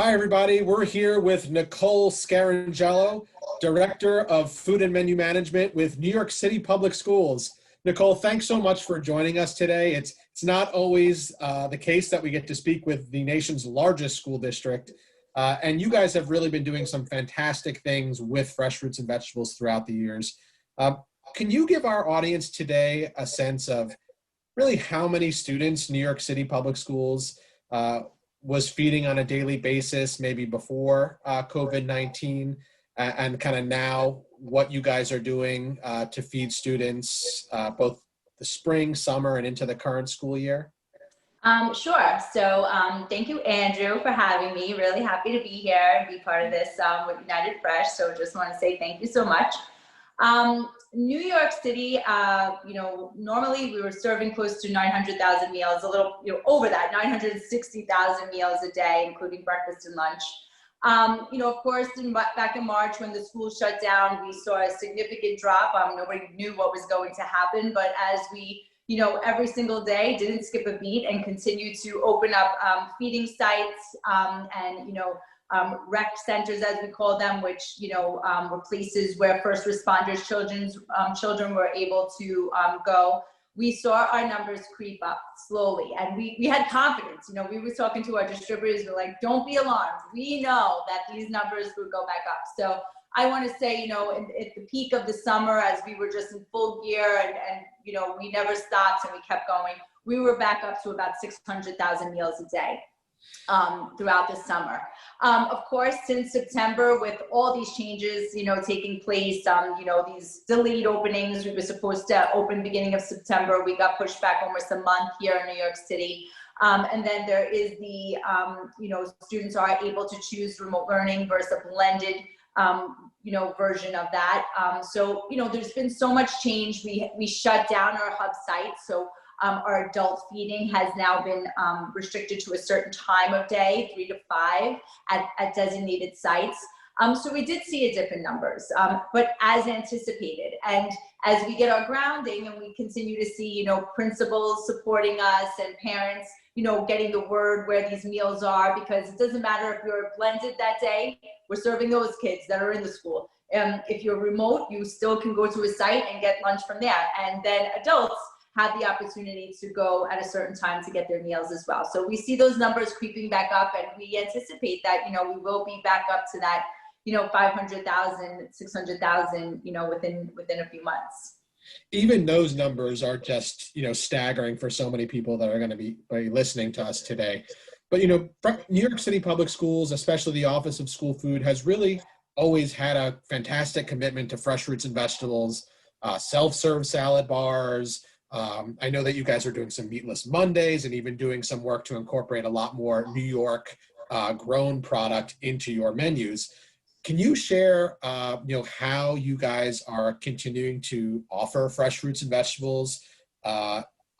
Hi, everybody. We're here with Nicole Scarangello, Director of Food and Menu Management with New York City Public Schools. Nicole, thanks so much for joining us today. It's not always the case that we get to speak with the nation's largest school district, and you guys have really been doing some fantastic things with fresh fruits and vegetables throughout the years. Can you give our audience today a sense of really how many students New York City Public Schools was feeding on a daily basis, maybe before COVID-19, and kind of now what you guys are doing to feed students both the spring, summer, and into the current school year? Sure. So thank you, Andrew, for having me. Really happy to be here and be part of this with United Fresh. So just want to say thank you so much. New York City, normally we were serving close to 900,000 meals, a little, over that, 960,000 meals a day, including breakfast and lunch. Of course, back in March when the school shut down, we saw a significant drop. Nobody knew what was going to happen, but as we, every single day didn't skip a beat and continued to open up feeding sites and, rec centers, as we call them, which were places where first responders children were able to go. We saw our numbers creep up slowly, and we had confidence. We were talking to our distributors. We're like, don't be alarmed. We know that these numbers would go back up. So I want to say, at the peak of the summer, as we were just in full gear and we never stopped and we kept going, we were back up to about 600,000 meals a day throughout the summer. Of course, since September, with all these changes, taking place, these delayed openings, we were supposed to open beginning of September. We got pushed back almost a month here in New York City. And then there is the, students are able to choose remote learning versus a blended, version of that. So, there's been so much change. We shut down our hub sites. So our adult feeding has now been restricted to a certain time of day, 3 to 5 at designated sites. So we did see a dip in numbers, but as anticipated. And as we get our grounding and we continue to see, principals supporting us and parents, getting the word where these meals are, because it doesn't matter if you're blended that day, we're serving those kids that are in the school. If you're remote, you still can go to a site and get lunch from there. And then adults have the opportunity to go at a certain time to get their meals as well. So we see those numbers creeping back up, and we anticipate that, we will be back up to that, 500,000, 600,000, within a few months. Even those numbers are just, staggering for so many people that are going to be listening to us today. But, New York City Public Schools, especially the Office of School Food, has really always had a fantastic commitment to fresh fruits and vegetables, self-serve salad bars. I know that you guys are doing some Meatless Mondays and even doing some work to incorporate a lot more New York grown product into your menus. Can you share, how you guys are continuing to offer fresh fruits and vegetables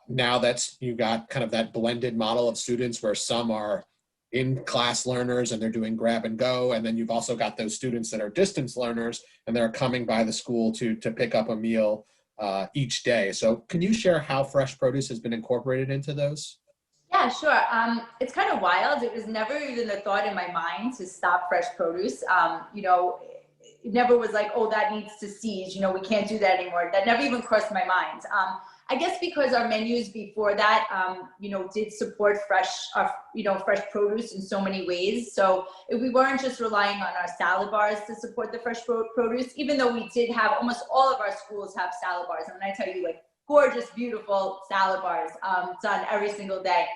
now that you got kind of that blended model of students where some are in-class learners and they're doing grab and go, and then you've also got those students that are distance learners and they're coming by the school to pick up a meal each day. So can you share how fresh produce has been incorporated into those? Yeah, sure. It's kind of wild. It was never even a thought in my mind to stop fresh produce. It never was like, oh, that needs to cease. We can't do that anymore. That never even crossed my mind. I guess because our menus before that, did support fresh produce in so many ways. So if we weren't just relying on our salad bars to support the fresh produce, even though we did have, almost all of our schools have salad bars. And when I tell you, like, gorgeous, beautiful salad bars done every single day.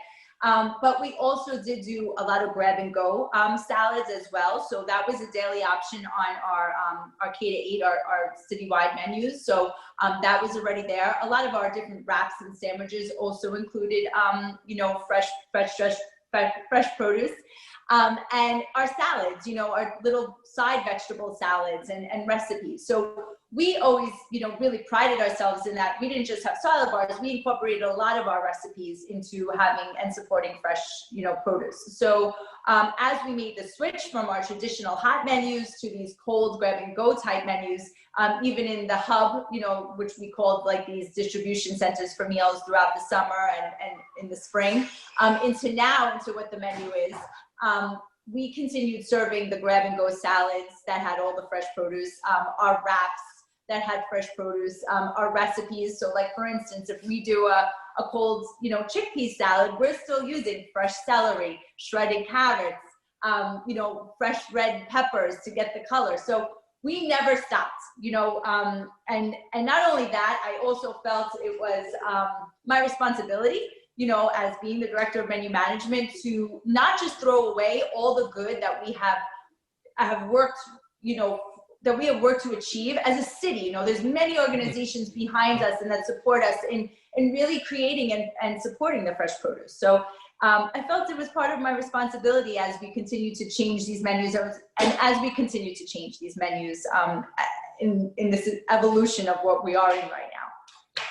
But we also did do a lot of grab and go salads as well. So that was a daily option on our K-8, our citywide menus. So that was already there. A lot of our different wraps and sandwiches also included, fresh produce. And our salads, our little side vegetable salads and recipes. So we always, really prided ourselves in that we didn't just have salad bars, we incorporated a lot of our recipes into having and supporting fresh, produce. So as we made the switch from our traditional hot menus to these cold grab and go type menus, even in the hub, which we called like these distribution centers for meals throughout the summer and in the spring, into what the menu is. we continued serving the grab and go salads that had all the fresh produce, our wraps that had fresh produce, our recipes. So like, for instance, if we do a cold, chickpea salad, we're still using fresh celery, shredded carrots, fresh red peppers to get the color. So we never stopped, and not only that, I also felt it was my responsibility, as being the director of menu management, to not just throw away all the good that we have worked, that we have worked to achieve as a city. There's many organizations behind us and that support us in really creating and supporting the fresh produce. So I felt it was part of my responsibility as we continue to change these menus, and as we continue to change these menus in this evolution of what we are in right now.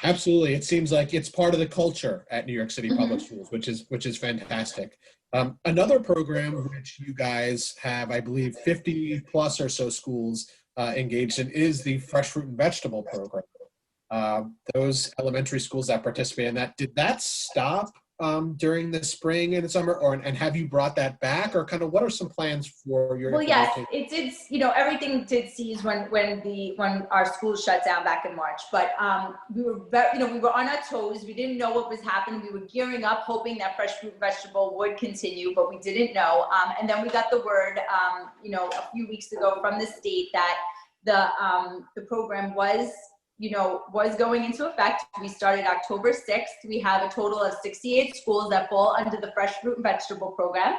Absolutely. It seems like it's part of the culture at New York City Public Schools, which is fantastic. Another program which you guys have, I believe, 50 plus or so schools engaged in is the Fresh Fruit and Vegetable program. Those elementary schools that participate in that, did that stop during the spring and summer, and have you brought that back, or kind of what are some plans for your? Well, yes, it did. Everything did cease when our schools shut down back in March. But we were we were on our toes. We didn't know what was happening. We were gearing up, hoping that Fresh Fruit and Vegetable would continue, but we didn't know. And then we got the word, a few weeks ago from the state that the program was going into effect. We started October 6th. We have a total of 68 schools that fall under the Fresh Fruit and Vegetable program.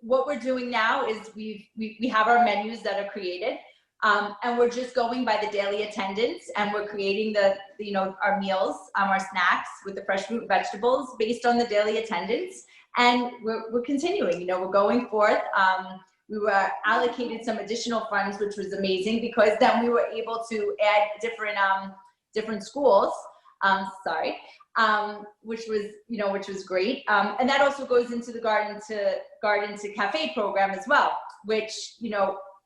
What we're doing now is we have our menus that are created, and we're just going by the daily attendance, and we're creating our meals, our snacks with the fresh fruit and vegetables based on the daily attendance, and we're continuing. We're going forth. We were allocated some additional funds, which was amazing, because then we were able to add different schools. Which was great. And that also goes into the garden to cafe program as well, which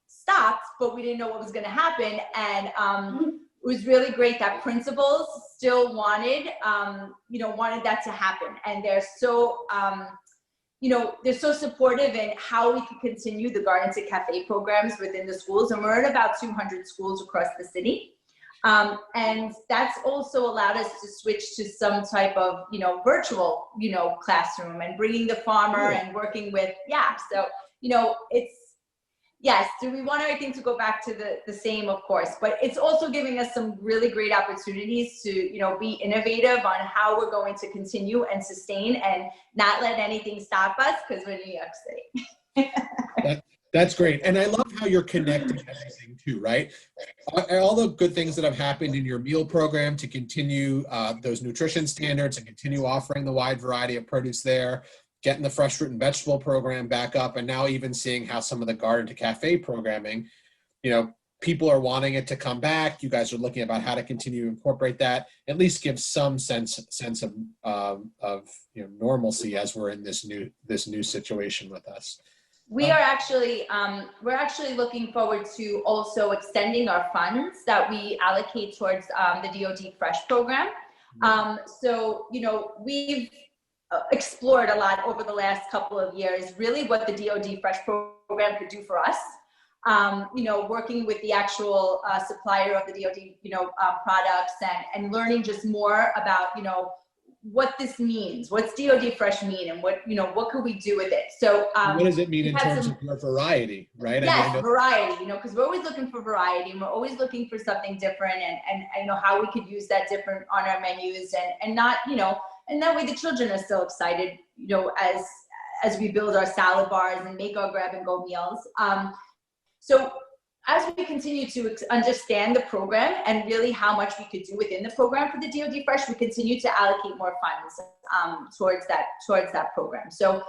stopped, but we didn't know what was going to happen. And it was really great that principals still wanted that to happen, and they're so they're so supportive in how we can continue the garden to cafe programs within the schools. And we're in about 200 schools across the city. And that's also allowed us to switch to some type of, virtual, classroom, and bringing the farmer and working with, So, yes, do we want everything to go back to the same? Of course, but it's also giving us some really great opportunities to, be innovative on how we're going to continue and sustain and not let anything stop us, because we're in New York City. That's great. And I love how you're connecting everything too, right? All the good things that have happened in your meal program to continue those nutrition standards and continue offering the wide variety of produce there, getting the fresh fruit and vegetable program back up, and now even seeing how some of the garden to cafe programming, people are wanting it to come back. You guys are looking about how to continue to incorporate that, at least give some sense of normalcy as we're in this new situation with us. We are actually, we're actually looking forward to also extending our funds that we allocate towards the DoD Fresh program. So, we've explored a lot over the last couple of years, really what the DoD Fresh program could do for us. Working with the actual supplier of the DoD, products, and learning just more about, what this means, what's DoD Fresh mean, and what could we do with it? So what does it mean in terms of your variety, right? Yes, variety, because we're always looking for variety, and we're always looking for something different, and how we could use that different on our menus, and not, and that way the children are still excited, as we build our salad bars and make our grab and go meals. So as we continue to understand the program and really how much we could do within the program for the DoD Fresh, we continue to allocate more funds towards that program. So,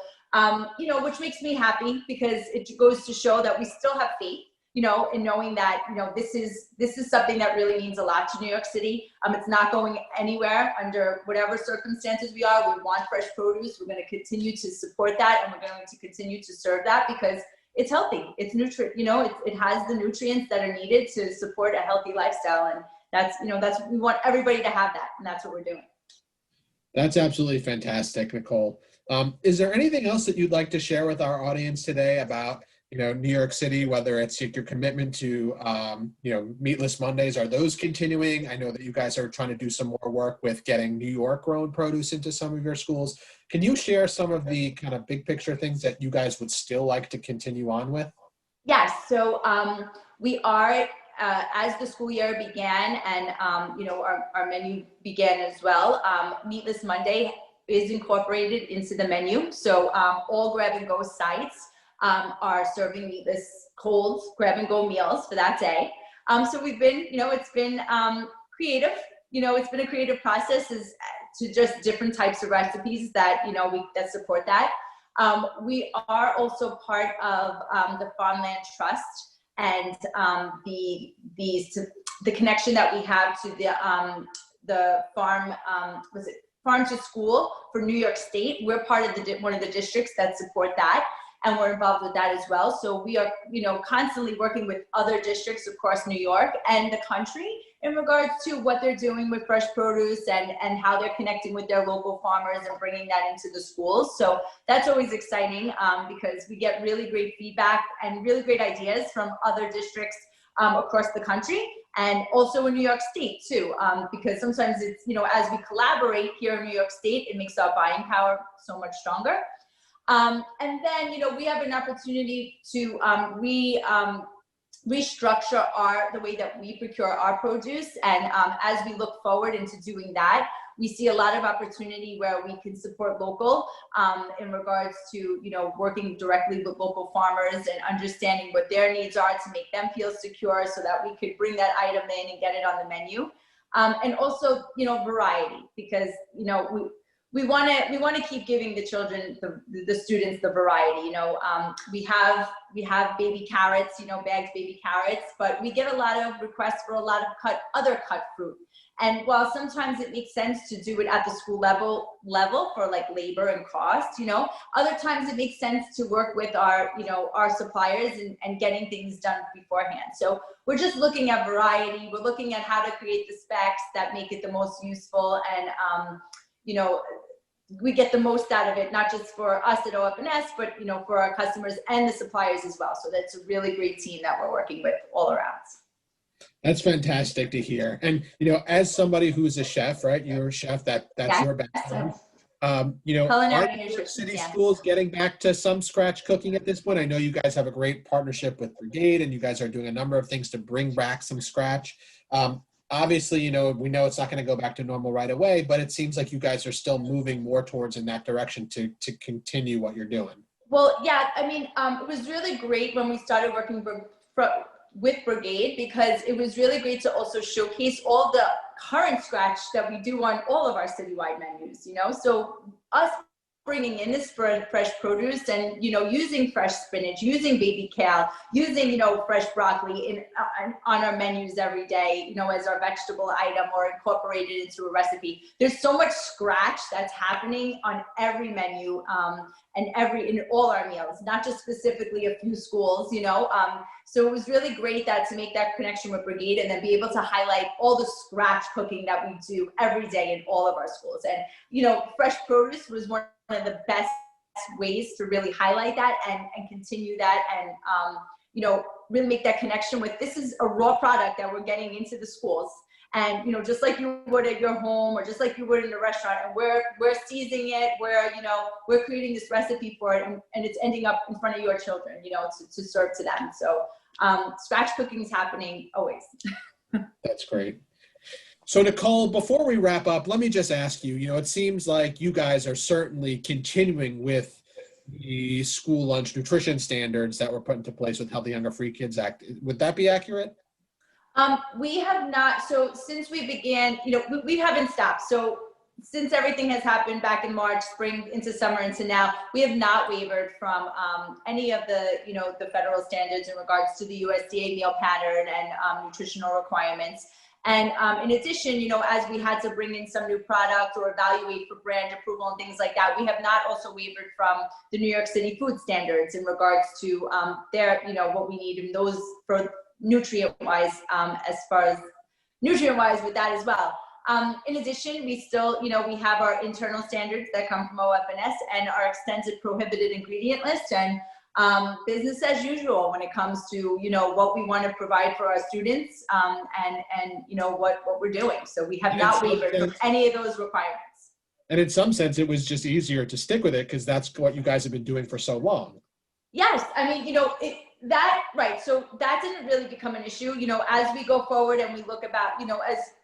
which makes me happy, because it goes to show that we still have faith, in knowing that, this is something that really means a lot to New York City. It's not going anywhere under whatever circumstances we are. We want fresh produce. We're going to continue to support that, and we're going to continue to serve that, because it's healthy. It's it has the nutrients that are needed to support a healthy lifestyle. And that's we want everybody to have that. And that's what we're doing. That's absolutely fantastic, Nicole. Is there anything else that you'd like to share with our audience today about, New York City, whether it's your commitment to, Meatless Mondays? Are those continuing? I know that you guys are trying to do some more work with getting New York grown produce into some of your schools. Can you share some of the kind of big picture things that you guys would still like to continue on with? Yes, so we are, as the school year began and, our menu began as well, Meatless Monday is incorporated into the menu. So all grab-and-go sites are serving meatless cold grab-and-go meals for that day. So we've been, it's been creative. It's been a creative process to just different types of recipes that, that support that. We are also part of the Farmland Trust and the connection that we have to the Farm to School for New York State. We're part of one of the districts that support that, and we're involved with that as well. So we are, constantly working with other districts across New York and the country in regards to what they're doing with fresh produce and how they're connecting with their local farmers and bringing that into the schools. So that's always exciting because we get really great feedback and really great ideas from other districts across the country, and also in New York State too, because sometimes it's, as we collaborate here in New York State, it makes our buying power so much stronger. And then, we have an opportunity to restructure the way that we procure our produce. And as we look forward into doing that, we see a lot of opportunity where we can support local in regards to, working directly with local farmers and understanding what their needs are to make them feel secure so that we could bring that item in and get it on the menu. And also, variety, because, we want to keep giving the children, the students, the variety. We have baby carrots, bagged baby carrots, but we get a lot of requests for a lot of other cut fruit. And while sometimes it makes sense to do it at the school level for like labor and cost, other times it makes sense to work with our suppliers and getting things done beforehand. So we're just looking at variety. We're looking at how to create the specs that make it the most useful, and we get the most out of it, not just for us at OFNS, but for our customers and the suppliers as well. So that's a really great team that we're working with all around. That's fantastic to hear. And as somebody who's a chef, right? You're a chef. That's your background. Are New York City schools getting back to some scratch cooking at this point? I know you guys have a great partnership with Brigade, and you guys are doing a number of things to bring back some scratch. Obviously, we know it's not going to go back to normal right away, but it seems like you guys are still moving more towards in that direction to continue what you're doing. Well, yeah, I mean, it was really great when we started working with Brigade, because it was really great to also showcase all the current scratch that we do on all of our citywide menus, So us bringing in this fresh produce and, using fresh spinach, using baby kale, using, fresh broccoli on our menus every day, as our vegetable item or incorporated into a recipe. There's so much scratch that's happening on every menu and in all our meals, not just specifically a few schools, So it was really great to make that connection with Brigade and then be able to highlight all the scratch cooking that we do every day in all of our schools. And, fresh produce was one of the best ways to really highlight that and continue that and, really make that connection with, this is a raw product that we're getting into the schools. And, just like you would at your home or just like you would in a restaurant, and we're seasoning it, we're creating this recipe for it, and it's ending up in front of your children, to serve to them. So scratch cooking is happening always. That's great. So Nicole, before we wrap up, let me just ask you, it seems like you guys are certainly continuing with the school lunch nutrition standards that were put into place with Healthy Hunger Free Kids Act. Would that be accurate? We have not. So since we began, we haven't stopped. So since everything has happened back in March, spring into summer into now, we have not wavered from any of the, the federal standards in regards to the USDA meal pattern and nutritional requirements. And in addition, as we had to bring in some new product or evaluate for brand approval and things like that, we have not also wavered from the New York City food standards in regards to their, what we need in those for nutrient-wise, as far as nutrient-wise with that as well. In addition, we still, we have our internal standards that come from OFNS and our extensive prohibited ingredient list, and business as usual when it comes to, what we want to provide for our students, and what we're doing. So we have not wavered from any of those requirements. And in some sense, it was just easier to stick with it because that's what you guys have been doing for so long. Yes, I mean, right. So that didn't really become an issue, as we go forward and we look about,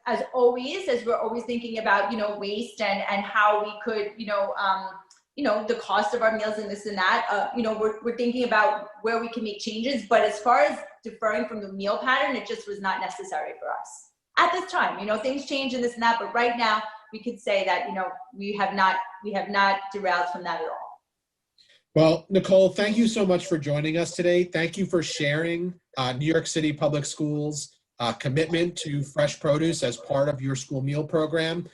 as always, as we're always thinking about, waste and how we could, the cost of our meals and this and that, we're thinking about where we can make changes. But as far as deferring from the meal pattern, it just was not necessary for us at this time. Things change and this and that, but right now we could say that, we have not derailed from that at all. Well, Nicole, thank you so much for joining us today. Thank you for sharing New York City Public Schools' commitment to fresh produce as part of your school meal program,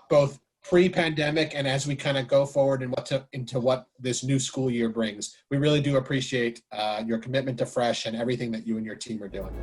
both pre-pandemic and as we kind of go forward and into what this new school year brings. We really do appreciate your commitment to fresh and everything that you and your team are doing.